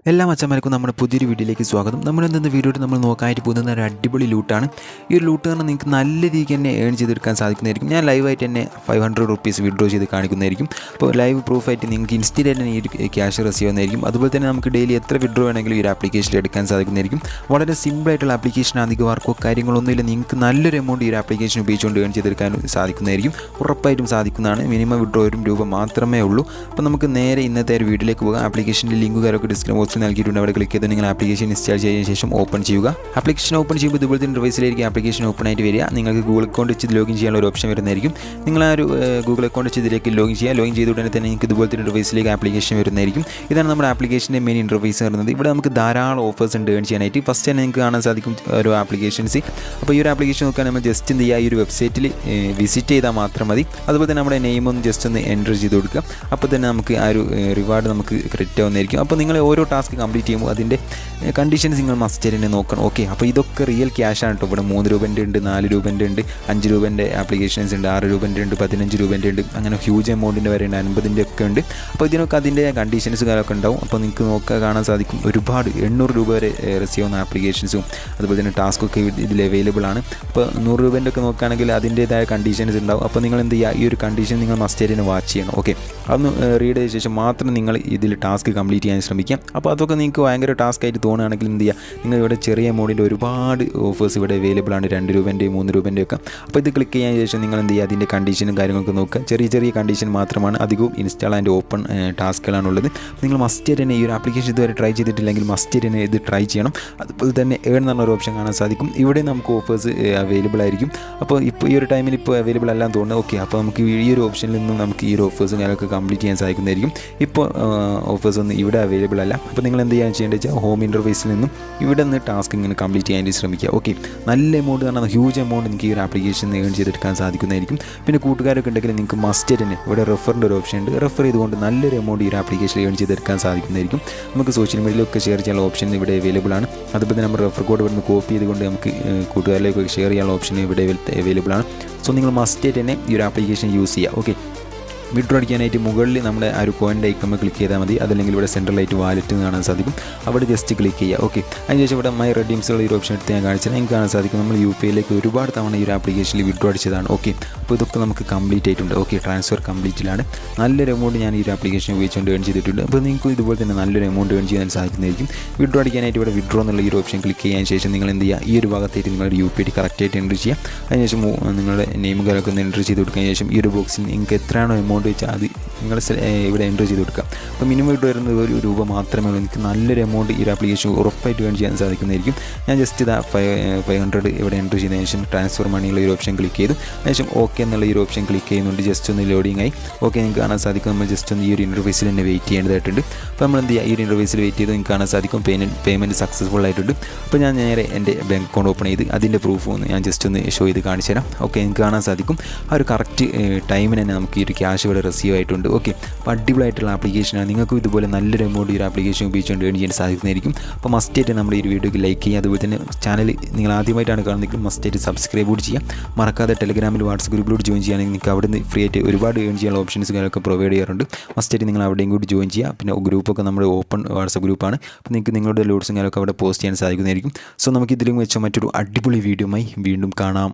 എല്ലാ മച്ചന്മാർക്കും നമ്മുടെ പുതിയൊരു വീഡിയോയിലേക്ക് സ്വാഗതം. നമ്മളിന്ന് വീഡിയോയിൽ നമ്മൾ നോക്കാനായിട്ട് പോകുന്ന ഒരു അടിപൊളി ലൂട്ടാണ്. ഈ ഒരു ലൂട്ട് കാരണം നിങ്ങൾക്ക് നല്ല രീതിക്ക് തന്നെ ഏൺ ചെയ്തെടുക്കാൻ സാധിക്കുന്നതായിരിക്കും. ഞാൻ ലൈവായിട്ട് തന്നെ 500 റുപ്പീസ് വിഡ്രോ ചെയ്ത് കാണിക്കുന്നതായിരിക്കും. അപ്പോൾ ലൈവ് പ്രൂഫായിട്ട് നിങ്ങൾക്ക് ഇൻസ്റ്റൻ്റ് തന്നെ ഈ ഒരു ക്യാഷ് റിസീവ് ചെയ്യുന്നതായിരിക്കും. അതുപോലെ തന്നെ നമുക്ക് ഡെയിലി എത്ര വിഡ്രോ വേണമെങ്കിലും ഈ ഒരു ആപ്ലിക്കേഷനിൽ എടുക്കാൻ സാധിക്കുന്നതായിരിക്കും. വളരെ സിമ്പിളായിട്ടുള്ള ആപ്ലിക്കേഷൻ, അധിക വർക്കോ കാര്യങ്ങളൊന്നുമില്ല. നിങ്ങൾക്ക് നല്ലൊരു എമൗണ്ട് ഈ ഒരു ആപ്ലിക്കേഷൻ ഉപയോഗിച്ചുകൊണ്ട് ഏൺ ചെയ്തെടുക്കാൻ സാധിക്കുന്നതായിരിക്കും. ഉറപ്പായിട്ടും സാധിക്കുന്നതാണ്. മിനിമം വിഡ്രോ ₹1 മാത്രമേ ഉള്ളൂ. അപ്പോൾ നമുക്ക് നേരെ ഇന്നത്തെ ഒരു വീഡിയോയിലേക്ക് പോകാം. ആപ്ലിക്കേഷൻ്റെ ലിങ്ക് കാര്യമൊക്കെ ഡിസ്ക്രിപ്ഷൻ ബോക്സിൽ നൽകിയിട്ടുണ്ട്. അവിടെ ക്ലിക്ക് ചെയ്ത് നിങ്ങൾ ആപ്ലിക്കേഷൻ ഇൻസ്റ്റാൾ ചെയ്തതിന് ശേഷം ഓപ്പൺ ചെയ്യുക. ആപ്ലിക്കേഷൻ ഓപ്പൺ ചെയ്യുമ്പോൾ ഇതുപോലത്തെ ഡിവൈസിലായിരിക്കും ആപ്ലിക്കേഷൻ ഓപ്പൺ ആയിട്ട് വരിക. നിങ്ങൾക്ക് ഗൂഗിൾ അക്കൗണ്ട് വെച്ച് ലോഗിൻ ചെയ്യാനുള്ള ഒരു ഓപ്ഷൻ വരുന്നതായിരിക്കും. നിങ്ങൾ ആ ഒരു ഗൂഗിൾ അക്കൗണ്ട് വെച്ച് ഇതിലേക്ക് ലോഗിൻ ചെയ്യുക. ലോഗിൻ ചെയ്ത ഉടനെ തന്നെ നിങ്ങൾക്ക് ഇതുപോലത്തെ ഡിവൈസിലേക്ക് ആപ്ലിക്കേഷൻ വരുന്നതായിരിക്കും. ഇതാണ് നമ്മുടെ ആപ്ലിക്കേഷൻ്റെ മെയിൻ ഇൻ്റർഫേസ് വരുന്നത്. ഇവിടെ നമുക്ക് ധാരാളം ഓഫേഴ്സ് ഉണ്ട് ഏൺ ചെയ്യാനായിട്ട്. ഫസ്റ്റ് തന്നെ നിങ്ങൾക്ക് കാണാൻ സാധിക്കും ഒരു ആപ്ലിക്കേഷൻസ്. അപ്പോൾ ഈ ഒരു ആപ്ലിക്കേഷൻ നോക്കാൻ നമ്മൾ ജസ്റ്റ് എന്ത് ചെയ്യുക, ഈ ഒരു വെബ്സൈറ്റിൽ വിസിറ്റ് ചെയ്താൽ മാത്രം മതി. അതുപോലെ തന്നെ നമ്മുടെ നെയിം ഒന്ന് ജസ്റ്റ് ഒന്ന് എൻ്റർ ചെയ്ത് കൊടുക്കുക. അപ്പോൾ തന്നെ നമുക്ക് ആ ഒരു റിവാർഡ് നമുക്ക് ക്രെഡിറ്റ് ആവുന്നതായിരിക്കും. അപ്പോൾ നിങ്ങൾ ഓരോ ടാസ്ക് കംപ്ലീറ്റ് ചെയ്യുമ്പോൾ അതിൻ്റെ കണ്ടീഷൻസ് നിങ്ങൾ മസ്റ്റ് തന്നെ നോക്കണം. ഓക്കെ, അപ്പോൾ ഇതൊക്കെ റിയൽ ക്യാഷാണ് കേട്ടോ. ഇവിടെ ₹3 ഉണ്ട്, ₹4 ഉണ്ട്, ₹5 ആപ്ലിക്കേഷൻസ് ഉണ്ട്, ₹6 ഉണ്ട്, ₹15 ഉണ്ട്, അങ്ങനെ ഹ്യൂജ് എമൗണ്ടിൻ്റെ വരെ ഉണ്ട്, 50 ഒക്കെ ഉണ്ട്. അപ്പോൾ ഇതിനൊക്കെ അതിൻ്റെ കണ്ടീഷൻസ് കാര്യമൊക്കെ ഉണ്ടാവും. അപ്പോൾ നിങ്ങൾക്ക് കാണാൻ സാധിക്കും ഒരുപാട് ₹800 വരെ റിസീവ് ചെയ്യുന്ന ആപ്ലിക്കേഷൻസും അതുപോലെ തന്നെ ടാസ്കൊക്കെ ഇതിൽ അവൈലബിൾ ആണ്. അപ്പോൾ ₹100 ഒക്കെ നോക്കുകയാണെങ്കിൽ അതിൻ്റേതായ കണ്ടീഷൻസ് ഉണ്ടാവും. അപ്പോൾ നിങ്ങൾ എന്ത് ചെയ്യുക, ഈ ഒരു കണ്ടീഷൻ നിങ്ങൾ മസ്റ്റ് തന്നെ വാച്ച് ചെയ്യണം. ഓക്കെ, അതൊന്ന് റീഡ് ചെയ്ത ശേഷം മാത്രം നിങ്ങൾ ഇതിൽ ടാസ്ക് കംപ്ലീറ്റ് ചെയ്യാൻ ശ്രമിക്കാം. അപ്പോൾ അതൊക്കെ നിങ്ങൾക്ക് ഭയങ്കര ടാസ്ക് ആയിട്ട് തോന്നുകയാണെങ്കിൽ എന്ത് ചെയ്യുക, നിങ്ങൾ ഇവിടെ ചെറിയ എമൗണ്ടിൻ്റെ ഒരുപാട് ഓഫേഴ്സ് ഇവിടെ അവൈലബിൾ ആണ്, ₹2, ₹3 ഒക്കെ. അപ്പോൾ ഇത് ക്ലിക്ക് ചെയ്യാൻ ശേഷം നിങ്ങൾ എന്ത് ചെയ്യുക, അതിൻ്റെ കണ്ടീഷനും കാര്യങ്ങളൊക്കെ നോക്കുക. ചെറിയ ചെറിയ കണ്ടീഷൻ മാത്രമാണ്, അധികവും ഇൻസ്റ്റാൾ ആൻഡ് ഓപ്പൺ ടാസ്കുകളാണുള്ളത്. നിങ്ങൾ മസ്റ്റ് തന്നെ ഈ ഒരു ആപ്ലിക്കേഷൻ ഇതുവരെ ട്രൈ ചെയ്തിട്ടില്ലെങ്കിൽ മസ്റ്റ് തന്നെ ഇത് ട്രൈ ചെയ്യണം. അതുപോലെ തന്നെ ഏൺ എന്ന് പറഞ്ഞൊരു ഓപ്ഷൻ കാണാൻ സാധിക്കും. ഇവിടെ നമുക്ക് ഓഫേഴ്സ് അവൈലബിൾ ആയിരിക്കും. അപ്പോൾ ഇപ്പോൾ ഈ ഒരു ടൈമിൽ ഇപ്പോൾ അവൈലബിൾ അല്ലാന്ന് തോന്നുന്നത്. ഓക്കെ, അപ്പോൾ നമുക്ക് ഈ ഒരു ഓപ്ഷനിൽ നിന്നും നമുക്ക് ഈ ഒരു ഓഫേഴ്സും കാര്യങ്ങളൊക്കെ കംപ്ലീറ്റ് ചെയ്യാൻ സാധിക്കുന്നതായിരിക്കും. ഇപ്പോൾ ഓഫേഴ്സ് ഒന്നും ഇവിടെ അവൈലബിൾ അല്ല. അപ്പോൾ നിങ്ങൾ എന്ത് ചെയ്യാൻ ചെയ്യേണ്ടത് വെച്ചാൽ ഹോം ഇൻ്റർഫേസിൽ നിന്നും ഇവിടെ നിന്ന് ടാസ്ക് ഇങ്ങനെ കംപ്ലീറ്റ് ചെയ്യാൻ ശ്രമിക്കുക. ഓക്കെ, നല്ല എമൗണ്ട് കാരണം ഹ്യൂജ് എമൗണ്ട് നിങ്ങൾക്ക് ഈ ഒരു ആപ്ലിക്കേഷൻ ഏൺ ചെയ്തെടുക്കാൻ സാധിക്കുന്നതായിരിക്കും. പിന്നെ കൂട്ടുകാരൊക്കെ ഉണ്ടെങ്കിൽ നിങ്ങൾക്ക് മസ്റ്റ് തന്നെ ഇവിടെ റെഫറിൻ്റെ ഒരു ഓപ്ഷൻ ഉണ്ട്. റെഫർ ചെയ്തുകൊണ്ട് നല്ലൊരു എമൗണ്ട് ഈ ഒരു ആപ്ലിക്കേഷൻ ഏൺ ചെയ്തെടുക്കാൻ സാധിക്കുന്നതായിരിക്കും. നമുക്ക് സോഷ്യൽ മീഡിയയിലൊക്കെ ഷെയർ ചെയ്യാനുള്ള ഓപ്ഷൻ ഇവിടെ അവൈലബിൾ ആണ്. അതുപോലെ തന്നെ നമ്മുടെ റെഫർ കോഡ് ഇവിടുന്ന് കോപ്പി ചെയ്തുകൊണ്ട് നമുക്ക് കൂട്ടുകാരിലേക്ക് ഷെയർ ചെയ്യാനുള്ള ഓപ്ഷൻ ഇവിടെ അവൈലബിൾ ആണ്. സോ നിങ്ങൾ മസ്റ്റ് തന്നെ ഈ ഒരു ആപ്ലിക്കേഷൻ യൂസ് ചെയ്യുക. ഓക്കെ, വിഡ്രോ അടിക്കാനായിട്ട് മുകളിൽ നമ്മുടെ ആ ഒരു കോയിൻ്റെ ഐക്കൺ ക്ലിക്ക് ചെയ്താൽ മതി. അതല്ലെങ്കിൽ ഇവിടെ സെൻട്രലായിട്ട് വാലറ്റ് കാണാൻ സാധിക്കും. അവിടെ ജസ്റ്റ് ക്ലിക്ക് ചെയ്യുക. ഓക്കെ, അതിനുശേഷം ഇവിടെ മൈ റെഡീംസുള്ള ഒരു ഓപ്ഷൻ എടുത്ത് ഞാൻ കാണിച്ചാൽ നിങ്ങൾക്ക് കാണാൻ സാധിക്കും നമ്മൾ UPIയിലേക്ക് ഒരുപാട് തവണ ഈ ഒരു ആപ്ലിക്കേഷനിൽ വിഡ്രോ അടിച്ചതാണ്. ഓക്കെ, അപ്പോൾ ഇതൊക്കെ നമുക്ക് കംപ്ലീറ്റ് ആയിട്ടുണ്ട്. ഓക്കെ, ട്രാൻസ്ഫർ കംപ്ലീറ്റിലാണ്. നല്ലൊരു എമൗണ്ട് ഞാൻ ഈ ഒരു ആപ്ലിക്കേഷൻ ഉപയോഗിച്ചുകൊണ്ട് ഏൺ ചെയ്തിട്ടുണ്ട്. അപ്പോൾ നിങ്ങൾക്ക് ഇതുപോലെ തന്നെ നല്ലൊരു എമൗണ്ട് ഏൺ ചെയ്യാൻ സാധിക്കുന്നതായിരിക്കും. വിഡ്രോ അടിക്കാനായിട്ട് ഇവിടെ വിഡ്രോ എന്നുള്ള ഈ ഒരു ഓപ്ഷൻ ക്ലിക്ക് ചെയ്യാൻ ശേഷം നിങ്ങൾ എന്ത് ചെയ്യുക, ഈ ഒരു ഭാഗത്തായിട്ട് നിങ്ങളുടെ UPI കറക്റ്റായിട്ട് എൻ്റർ ചെയ്യുക. അതിനുശേഷം നിങ്ങളുടെ നെയിം കാര്യമൊക്കെ ഒന്ന് എൻ്റർ ചെയ്ത് കൊടുക്കുന്നതിന് ശേഷം ഈ ഒരു ബോക്സിൽ നിങ്ങൾക്ക് എത്രയാണോ എമൗണ്ട് വെച്ചാൽ അത് നിങ്ങൾ ഇവിടെ എൻ്റർ ചെയ്ത് കൊടുക്കുക. അപ്പോൾ മിനിമം വിഡ്രോ വരുന്നത് ₹1 മാത്രമേ ഉള്ളൂ. എനിക്ക് നല്ലൊരു എമൗണ്ട് ഈ ഒരു ആപ്ലിക്കേഷൻ ഉറപ്പായിട്ട് ഏൺ ചെയ്യാൻ സാധിക്കുന്നതായിരിക്കും. ഞാൻ ജസ്റ്റ് ഇതാ 500 ഇവിടെ എൻ്റർ ചെയ്തതിന് ശേഷം ട്രാൻസ്ഫർ മണിയുള്ള ഈ ഒരു ഓപ്ഷൻ ക്ലിക്ക് ചെയ്തു. അതിനുശേഷം ഓക്കെ എന്നുള്ള ഈ ഒരു ഓപ്ഷൻ ക്ലിക്ക് ചെയ്യുന്നുണ്ട്. ജസ്റ്റ് ഒന്ന് ലോഡിംഗ് ആയി. ഓക്കെ, നിങ്ങൾക്ക് കാണാൻ സാധിക്കും നമ്മൾ ജസ്റ്റ് ഒന്ന് ഈ ഒരു ഇൻ്റർഫേസിൽ തന്നെ വെയിറ്റ് ചെയ്യേണ്ടതായിട്ടുണ്ട്. അപ്പോൾ നമ്മൾ എന്ത് ചെയ്യുക, ഈ ഒരു ഇൻ്റർഫേസിൽ വെയിറ്റ് ചെയ്ത് നിങ്ങൾക്ക് കാണാൻ സാധിക്കും പേയ്മെൻറ്റ് സക്സസ്ഫുൾ ആയിട്ടുണ്ട്. അപ്പോൾ ഞാൻ നേരെ എൻ്റെ ബാങ്ക് അക്കൗണ്ട് ഓപ്പൺ ചെയ്ത് അതിൻ്റെ പ്രൂഫ് ഒന്ന് ഞാൻ ജസ്റ്റ് ഒന്ന് ഷോ ചെയ്ത് കാണിച്ചു തരാം. ഓക്കെ, നിങ്ങൾക്ക് കാണാൻ സാധിക്കും ആ ഒരു കറക്റ്റ് ടൈമിന് തന്നെ നമുക്ക് ഈ ഒരു ക്യാഷ് ഇവിടെ റിസീവ് ആയിട്ടുണ്ട്. ഓക്കെ, അപ്പോൾ അടിപൊളിയായിട്ടുള്ള ആപ്ലിക്കേഷനാണ്. നിങ്ങൾക്കും ഇതുപോലെ നല്ലൊരു എമൗണ്ട് ഈ ഒരു ആപ്ലിക്കേഷൻ ഉപയോഗിച്ചുകൊണ്ട് ഏൺ ചെയ്യാൻ സാധിക്കുന്നതായിരിക്കും. അപ്പോൾ മസ്റ്റായിട്ട് നമ്മുടെ ഈ വീഡിയോക്ക് ലൈക്ക് ചെയ്യുക. അതുപോലെ തന്നെ ചാനൽ നിങ്ങൾ ആദ്യമായിട്ടാണ് കാണുന്നതെങ്കിൽ മസ്റ്റായിട്ട് സബ്സ്ക്രൈബ് കൂടി ചെയ്യാം. മറക്കാതെ ടെലഗ്രാമിൽ വാട്സ്ആപ്പ് ഗ്രൂപ്പിലൂടെ ജോയിൻ ചെയ്യുകയാണെങ്കിൽ നിങ്ങൾക്ക് അവിടെ നിന്ന് ഫ്രീ ആയിട്ട് ഒരുപാട് ഏൺ ചെയ്യാനുള്ള ഓപ്ഷൻസ് കാര്യങ്ങളൊക്കെ പ്രൊവൈഡ് ചെയ്യാറുണ്ട്. മസ്റ്റായിട്ട് നിങ്ങൾ അവിടെയും കൂടി ജോയിൻ ചെയ്യുക. പിന്നെ ഗ്രൂപ്പൊക്കെ നമ്മുടെ ഓപ്പൺ വാട്സ്ആപ്പ് ഗ്രൂപ്പാണ്. അപ്പോൾ നിങ്ങൾക്ക് നിങ്ങളുടെ ലോഡ്സും കാര്യങ്ങളൊക്കെ അവിടെ പോസ്റ്റ് ചെയ്യാൻ സാധിക്കുന്നതായിരിക്കും. സോ നമുക്ക് ഇതിലും വെച്ച മറ്റൊരു അടിപൊളി വീഡിയോയുമായി വീണ്ടും കാണാം.